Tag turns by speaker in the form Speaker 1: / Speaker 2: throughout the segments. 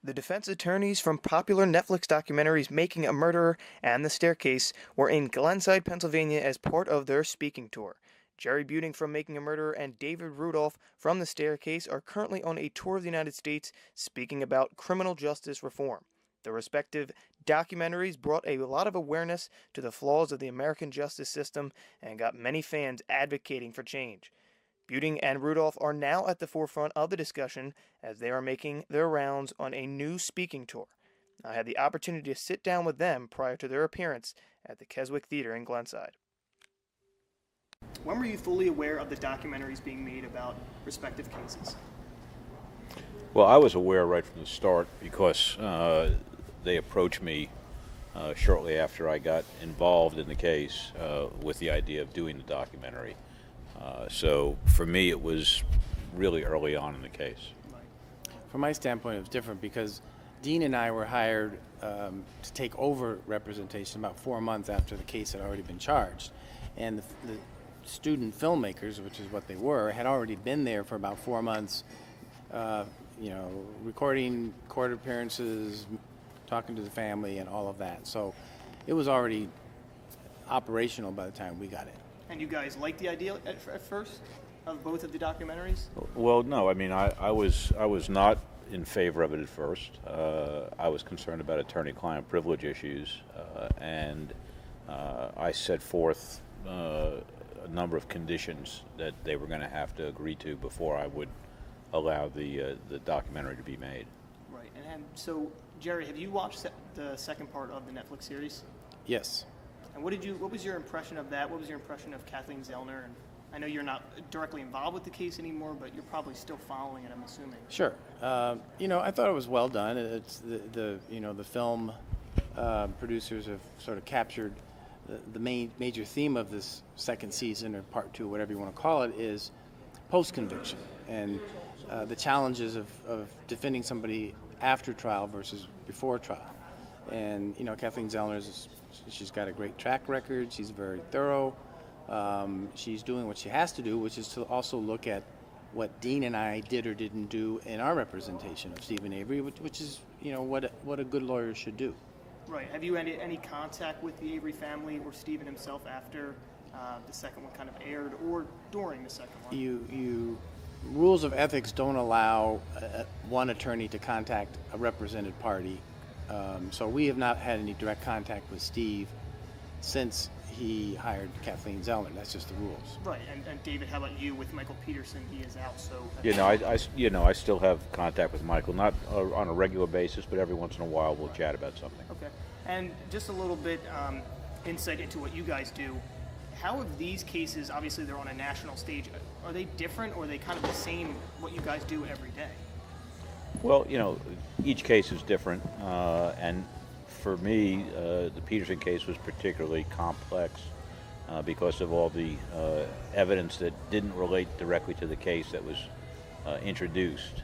Speaker 1: The defense attorneys from popular Netflix documentaries Making a Murderer and The Staircase were in Glenside, Pennsylvania as part of their speaking tour. Jerry Buting from Making a Murderer and David Rudolf from The Staircase are currently on a tour of the United States speaking about criminal justice reform. The respective documentaries brought a lot of awareness to the flaws of the American justice system and got many fans advocating for change. Buting and Rudolph are now at the forefront of the discussion as they are making their rounds on a new speaking tour. I had the opportunity to sit down with them prior to their appearance at the Keswick Theater in Glenside. When were you fully aware of the documentaries being made about respective cases?
Speaker 2: Well, I was aware right from the start because they approached me shortly after I got involved in the case with the idea of doing the documentary. So for me, it was really early on in the case.
Speaker 3: From my standpoint, it was different because Dean and I were hired to take over representation about 4 months after the case had already been charged. And the student filmmakers, which is what they were, had already been there for about 4 months, recording court appearances, talking to the family, and all of that. So it was already operational by the time we got it.
Speaker 1: And you guys liked the idea at first of both of the documentaries?
Speaker 2: Well, no. I mean, I was not in favor of it at first. I was concerned about attorney-client privilege issues, and I set forth a number of conditions that they were going to have to agree to before I would allow the documentary to be made.
Speaker 1: Right. And so, Jerry, have you watched the second part of the Netflix series?
Speaker 3: Yes.
Speaker 1: And what was your impression of that? What was your impression of Kathleen Zellner? And I know you're not directly involved with the case anymore, but you're probably still following it, I'm assuming.
Speaker 3: Sure. I thought it was well done. It's the film producers have sort of captured the major theme of this second season, or part two, whatever you want to call it, is post-conviction and the challenges of defending somebody after trial versus before trial. And Kathleen Zellner she's got a great track record. She's very thorough. She's doing what she has to do, which is to also look at what Dean and I did or didn't do in our representation of Stephen Avery, which is what a good lawyer should do.
Speaker 1: Right. Have you had any contact with the Avery family or Stephen himself after the second one kind of aired, or during the second one?
Speaker 3: Rules of ethics don't allow one attorney to contact a represented party. So we have not had any direct contact with Steve since he hired Kathleen Zellner. That's just the rules.
Speaker 1: Right. And David, how about you with Michael Peterson? He is out, so...
Speaker 2: I still have contact with Michael, not on a regular basis, but every once in a while we'll chat about something.
Speaker 1: Okay. And just a little bit insight into what you guys do. How have these cases, obviously they're on a national stage, are they different, or are they kind of the same, what you guys do every day?
Speaker 2: Well, each case is different, and for me, the Peterson case was particularly complex because of all the evidence that didn't relate directly to the case that was introduced.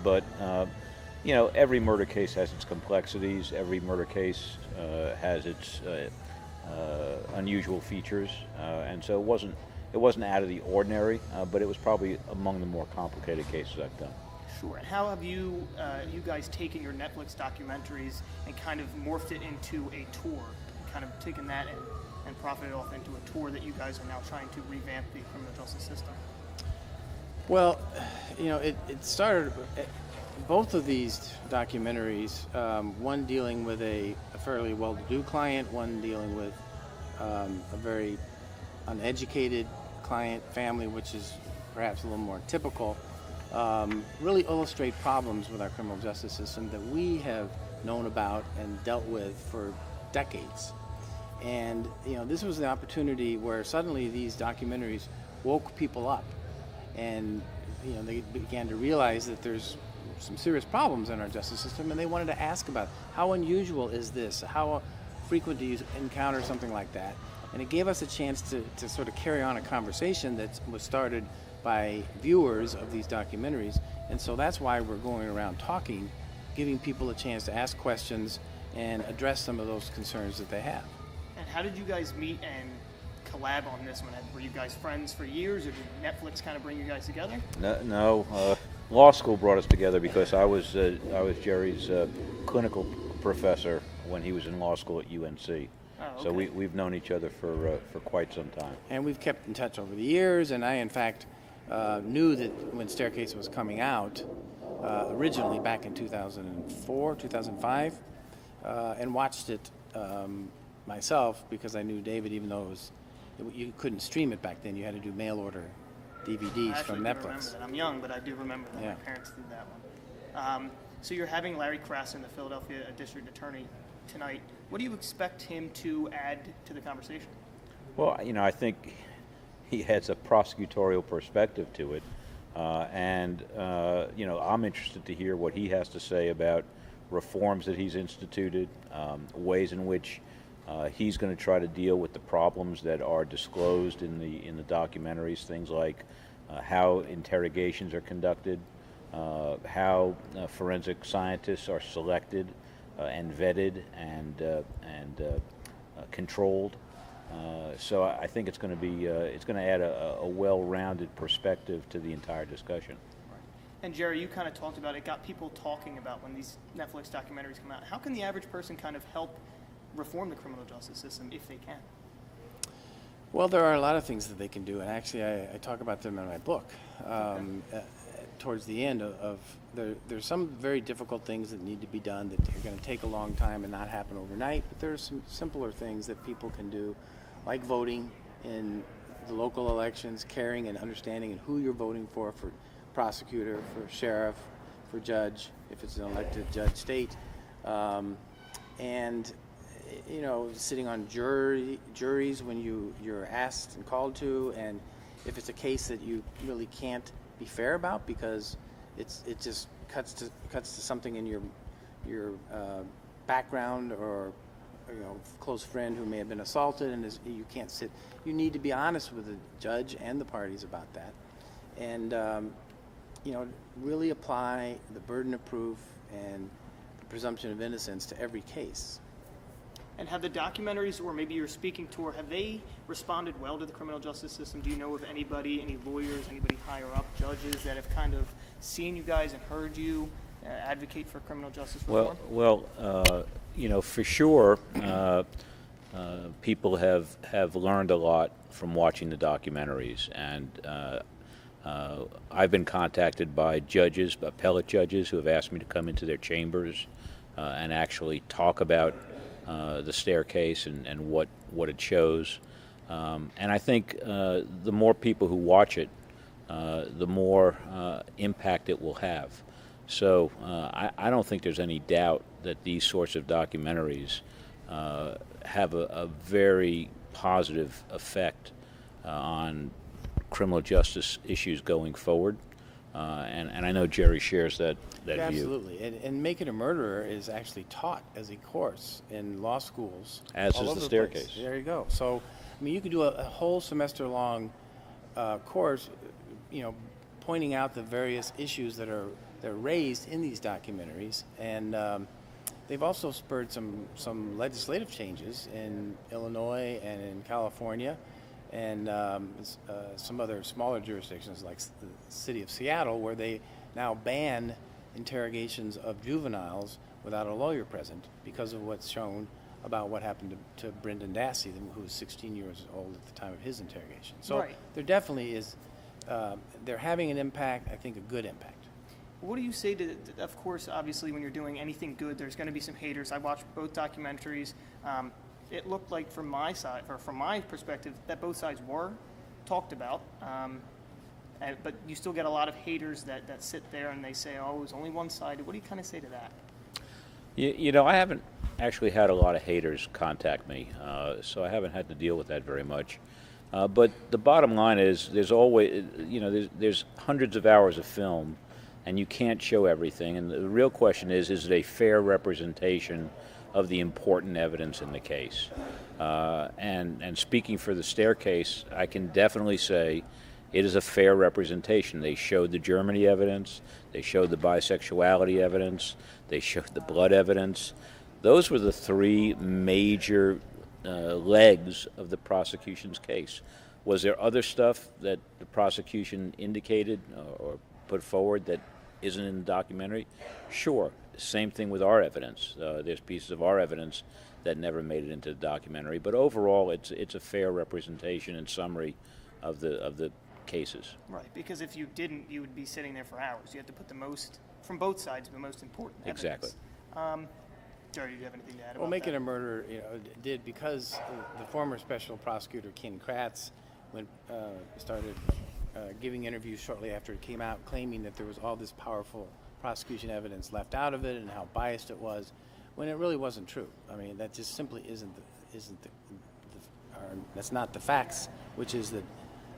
Speaker 2: But every murder case has its complexities. Every murder case has its unusual features, and so it wasn't out of the ordinary, but it was probably among the more complicated cases I've done.
Speaker 1: Sure. And how have you guys taken your Netflix documentaries and kind of morphed it into a tour, kind of taken that and profited off into a tour that you guys are now trying to revamp the criminal justice system?
Speaker 3: Well, it started, both of these documentaries, one dealing with a fairly well-to-do client, one dealing with a very uneducated client family, which is perhaps a little more typical. Really illustrate problems with our criminal justice system that we have known about and dealt with for decades. And this was the opportunity where suddenly these documentaries woke people up, and they began to realize that there's some serious problems in our justice system, and they wanted to ask about how unusual is this, how frequent do you encounter something like that. And it gave us a chance to sort of carry on a conversation that was started by viewers of these documentaries, and so that's why we're going around talking, giving people a chance to ask questions and address some of those concerns that they have.
Speaker 1: And how did you guys meet and collab on this one? Were you guys friends for years, or did Netflix kind of bring you guys together?
Speaker 2: No, law school brought us together because I was Jerry's clinical professor when he was in law school at UNC.
Speaker 1: Oh, okay.
Speaker 2: So we've known each other for quite some time.
Speaker 3: And we've kept in touch over the years, and I, in fact, knew that when Staircase was coming out, originally back in 2004, 2005, and watched it myself because I knew David, even though you couldn't stream it back then. You had to do mail order DVDs from
Speaker 1: I
Speaker 3: Netflix.
Speaker 1: remember that. I'm young, but I do remember that.
Speaker 3: Yeah.
Speaker 1: My parents did that one. So you're having Larry Krasson, the Philadelphia District Attorney, tonight. What do you expect him to add to the conversation?
Speaker 2: Well, I think he has a prosecutorial perspective to it, and I'm interested to hear what he has to say about reforms that he's instituted, ways in which he's going to try to deal with the problems that are disclosed in the documentaries, things like how interrogations are conducted, how forensic scientists are selected and vetted and controlled. So I think it's going to add a well-rounded perspective to the entire discussion.
Speaker 1: And Jerry, you kind of talked about it, got people talking about when these Netflix documentaries come out. How can the average person kind of help reform the criminal justice system if they can?
Speaker 3: Well, there are a lot of things that they can do, and actually I talk about them in my book. Towards the end there's some very difficult things that need to be done that are going to take a long time and not happen overnight, but there's some simpler things that people can do, like voting in the local elections, caring and understanding who you're voting for prosecutor, for sheriff, for judge, if it's an elected judge state, and sitting on juries when you're asked and called to, and if it's a case that you really can't be fair about because it just cuts to something in your background or close friend who may have been assaulted, and you can't sit. You need to be honest with the judge and the parties about that, and really apply the burden of proof and the presumption of innocence to every case.
Speaker 1: And have the documentaries, or maybe your speaking tour, have they responded well to the criminal justice system? Do you know of anybody, any lawyers, anybody higher up, judges that have kind of seen you guys and heard you advocate for criminal justice reform?
Speaker 2: Well, for sure, people have learned a lot from watching the documentaries, and I've been contacted by judges, appellate judges, who have asked me to come into their chambers and actually talk about the Staircase and what it shows. And I think the more people who watch it, the more impact it will have. So I don't think there's any doubt that these sorts of documentaries have a very positive effect on criminal justice issues going forward. And I know Jerry shares that view.
Speaker 3: Absolutely. And Making a Murderer is actually taught as a course in law schools.
Speaker 2: As
Speaker 3: all
Speaker 2: is
Speaker 3: over
Speaker 2: the
Speaker 3: place.
Speaker 2: Staircase.
Speaker 3: There you go. So, you could do a whole semester-long course, pointing out the various issues that are raised in these documentaries. And they've also spurred some legislative changes in Illinois and in California, and some other smaller jurisdictions like the city of Seattle, where they now ban interrogations of juveniles without a lawyer present because of what's shown about what happened to Brendan Dassey, who was 16 years old at the time of his interrogation. So
Speaker 1: Right.
Speaker 3: There definitely is, they're having an impact, I think a good impact.
Speaker 1: What do you say to, of course, obviously when you're doing anything good, there's going to be some haters. I watched both documentaries. It looked like from my side, or from my perspective, that both sides were talked about. But you still get a lot of haters that sit there and they say, oh, it was only one-sided. What do you kind of say to that?
Speaker 2: I haven't actually had a lot of haters contact me, so I haven't had to deal with that very much. But the bottom line is there's always, there's hundreds of hours of film, and you can't show everything. And the real question is it a fair representation of the important evidence in the case? And speaking for the Staircase, I can definitely say it is a fair representation. They showed the Germany evidence, they showed the bisexuality evidence, they showed the blood evidence. Those were the three major legs of the prosecution's case. Was there other stuff that the prosecution indicated or put forward that isn't in the documentary? Sure. Same thing with our evidence. There's pieces of our evidence that never made it into the documentary, but overall, it's a fair representation and summary of the cases.
Speaker 1: Right, because if you didn't, you would be sitting there for hours. You have to put the most, from both sides, the most important evidence.
Speaker 2: Exactly.
Speaker 1: Jerry, do you have anything to add about
Speaker 3: Well, Making
Speaker 1: that?
Speaker 3: a Murder, did because the former special prosecutor Ken Kratz started giving interviews shortly after it came out, claiming that there was all this powerful prosecution evidence left out of it and how biased it was, when it really wasn't true. I mean, that just simply that's not the facts, which is that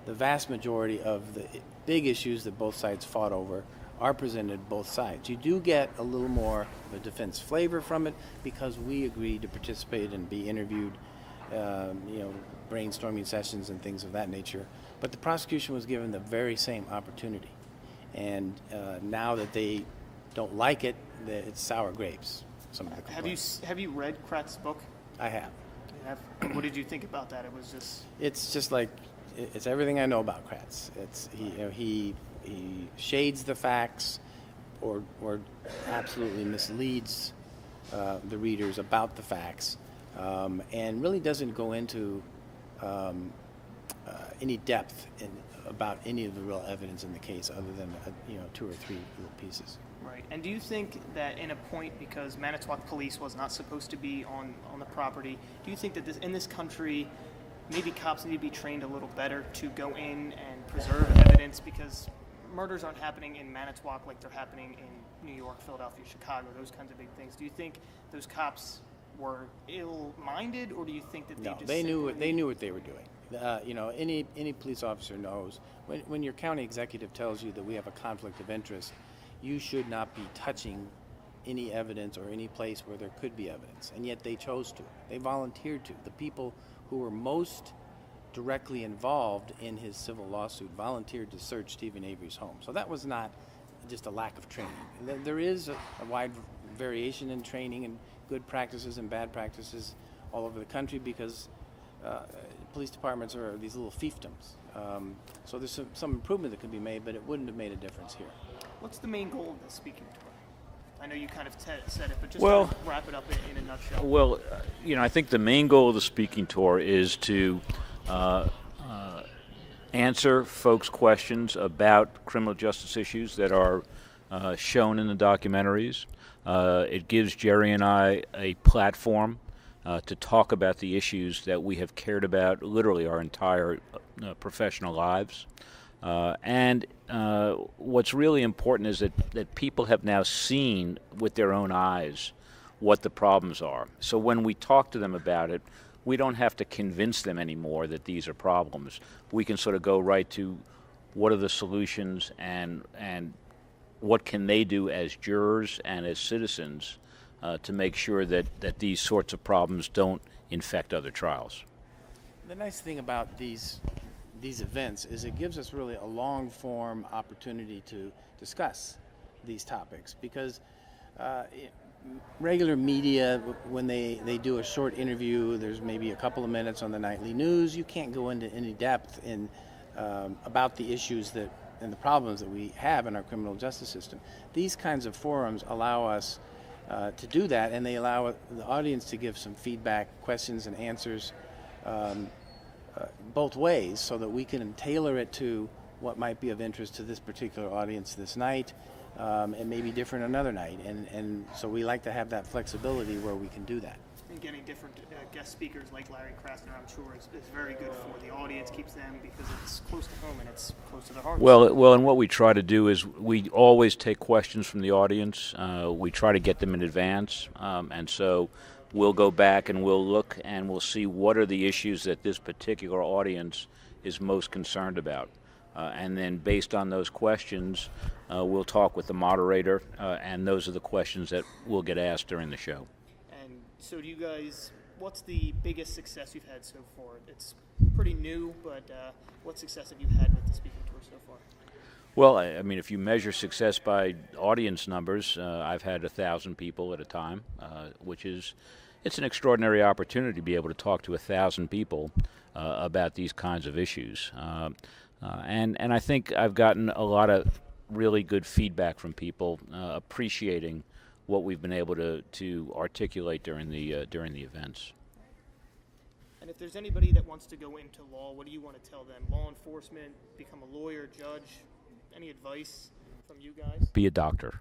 Speaker 3: the vast majority of the big issues that both sides fought over are presented both sides. You do get a little more of a defense flavor from it because we agreed to participate and be interviewed, brainstorming sessions and things of that nature. But the prosecution was given the very same opportunity. And now that they don't like it, it's sour grapes. Some of the complaints.
Speaker 1: Have you read Kratz's book?
Speaker 3: I have.
Speaker 1: You have? What did you think about that? It was just...
Speaker 3: It's just like, it's everything I know about Kratz. He shades the facts or absolutely misleads the readers about the facts, and really doesn't go into any depth about any of the real evidence in the case other than 2 or 3 little pieces.
Speaker 1: Right. And do you think that in a point, because Manitowoc Police was not supposed to be on the property, do you think that in this country, maybe cops need to be trained a little better to go in and preserve evidence? Because murders aren't happening in Manitowoc like they're happening in New York, Philadelphia, Chicago, those kinds of big things. Do you think those cops were ill-minded, or do you think that
Speaker 3: they knew what they were doing? Any police officer knows when your county executive tells you that we have a conflict of interest, you should not be touching any evidence or any place where there could be evidence. And yet they chose to. They volunteered to. The people who were most directly involved in his civil lawsuit volunteered to search Stephen Avery's home. So that was not just a lack of training. There is a wide variation in training and good practices and bad practices all over the country because police departments are these little fiefdoms. So there's some improvement that could be made, but it wouldn't have made a difference here.
Speaker 1: What's the main goal of this speaking tour? I know you kind of said it, but just
Speaker 2: Well,
Speaker 1: to wrap it up in a nutshell.
Speaker 2: Well, I think the main goal of the speaking tour is to answer folks' questions about criminal justice issues that are shown in the documentaries. It gives Jerry and I a platform to talk about the issues that we have cared about literally our entire professional lives. And what's really important is that people have now seen with their own eyes what the problems are. So when we talk to them about it, we don't have to convince them anymore that these are problems. We can sort of go right to what are the solutions and what can they do as jurors and as citizens to make sure that these sorts of problems don't infect other trials.
Speaker 3: The nice thing about these events is it gives us really a long-form opportunity to discuss these topics because regular media, when they do a short interview, there's maybe a couple of minutes on the nightly news. You can't go into any depth in about the issues and the problems that we have in our criminal justice system. These kinds of forums allow us to do that, and they allow the audience to give some feedback, questions, and answers both ways so that we can tailor it to what might be of interest to this particular audience this night and maybe different another night. And so we like to have that flexibility where we can do that.
Speaker 1: And getting different guest speakers like Larry Krasner, I'm sure, is very good for the audience, keeps them, because it's close to home and it's close to their hearts.
Speaker 2: Well, and what we try to do is we always take questions from the audience. We try to get them in advance, and so we'll go back and we'll look and we'll see what are the issues that this particular audience is most concerned about. And then based on those questions, we'll talk with the moderator, and those are the questions that will get asked during the show.
Speaker 1: And so do you guys, what's the biggest success you've had so far? It's pretty new, but what success have you had with the speaking tour so far?
Speaker 2: Well, I mean, if you measure success by audience numbers, I've had 1,000 people at a time, which is, it's an extraordinary opportunity to be able to talk to 1,000 people about these kinds of issues. And I think I've gotten a lot of really good feedback from people, appreciating what we've been able to articulate during the events.
Speaker 1: And if there's anybody that wants to go into law, what do you want to tell them? Law enforcement, become a lawyer, judge, any advice from you guys?
Speaker 2: Be a doctor.